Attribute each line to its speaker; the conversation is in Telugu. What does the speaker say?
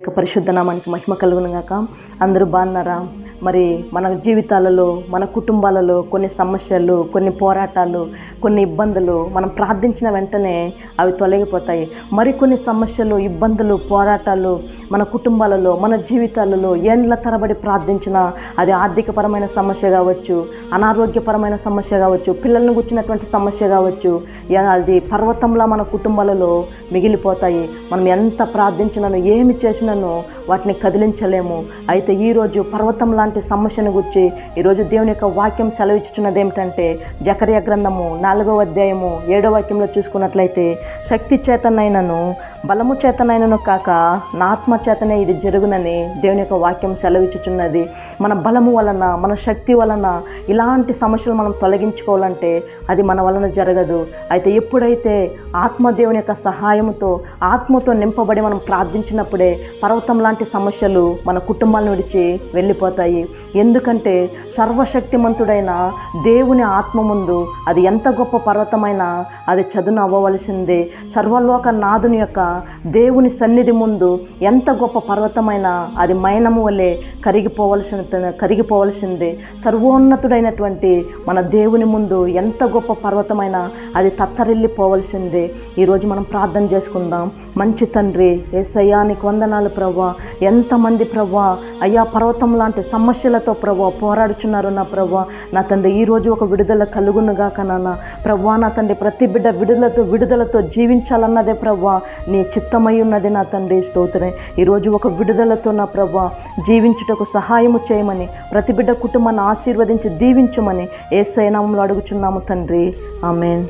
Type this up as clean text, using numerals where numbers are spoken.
Speaker 1: పరిశుద్ధ నామానికి మహిమ కలుగును గాక. అందరూ బాగున్నారా? మరి మన జీవితాలలో, మన కుటుంబాలలో కొన్ని సమస్యలు, కొన్ని పోరాటాలు, కొన్ని ఇబ్బందులు మనం ప్రార్థించిన వెంటనే అవి తొలగిపోతాయి. మరికొన్ని సమస్యలు, ఇబ్బందులు, పోరాటాలు మన కుటుంబాలలో, మన జీవితాలలో ఏండ్ల తరబడి ప్రార్థించినా అది ఆర్థికపరమైన సమస్య కావచ్చు, అనారోగ్యపరమైన సమస్య కావచ్చు, పిల్లలను గుచ్చినటువంటి సమస్య కావచ్చు, అది పర్వతంలా మన కుటుంబాలలో మిగిలిపోతాయి. మనం ఎంత ప్రార్థించినను, ఏమి చేసినను వాటిని కదిలించలేము. అయితే ఈరోజు పర్వతం లాంటి సమస్యను గురించి ఈరోజు దేవుని యొక్క వాక్యం సెలవిచ్చుచున్నది ఏమిటంటే, జకర్యా గ్రంథము 4వ అధ్యాయము 7వ వాక్యంలో చూసుకున్నట్లయితే, శక్తి చేతనైనను బలము చేతనైనను కాక నా ఆత్మ చేతనే ఇది జరుగునని దేవుని యొక్క వాక్యం సెలవిచ్చుచున్నది. మన బలము వలన, మన శక్తి వలన ఇలాంటి సమస్యలు మనం తొలగించుకోవాలంటే అది మన వలన జరగదు. అయితే ఎప్పుడైతే ఆత్మదేవుని యొక్క సహాయంతో, ఆత్మతో నింపబడి మనం ప్రార్థించినప్పుడే పర్వతం లాంటి సమస్యలు మన కుటుంబాలను విడిచి వెళ్ళిపోతాయి. ఎందుకంటే సర్వశక్తిమంతుడైన దేవుని ఆత్మ ముందు అది ఎంత గొప్ప పర్వతమైనా అది చదును అవ్వవలసిందే. సర్వలోక నాదుని యొక్క దేవుని సన్నిధి ముందు ఎంత గొప్ప పర్వతమైనా అది మైనము వలె కరిగిపోవలసిందే. సర్వోన్నతుడైనటువంటి మన దేవుని ముందు ఎంత గొప్ప పర్వతమైనా అది తత్తరిల్లిపోవలసిందే. ఈరోజు మనం ప్రార్థన చేసుకుందాం. మంచి తండ్రి యేసయ్యా, నీకు వందనాలు ప్రభువా. ఎంతమంది ప్రభువా అయ్యా పర్వతం లాంటి సమస్యలతో ప్రభువా పోరాడుచున్నారు నా ప్రభువా. నా తండ్రి ఈరోజు ఒక విడుదల కలుగునుగాక నాన్న ప్రభువా. నా తండ్రి ప్రతి బిడ్డ విడుదలతో జీవించాలన్నదే ప్రభువా నీ చిత్తమై ఉన్నది నా తండ్రి. స్తోత్రం. ఈరోజు ఒక విడుదలతో నా ప్రభువా జీవించుటకు సహాయము చేయమని, ప్రతి బిడ్డ కుటుంబాన్ని ఆశీర్వదించి దీవించమని యేసయ్య నామములో అడుగుచున్నాము తండ్రి. ఆమేన్.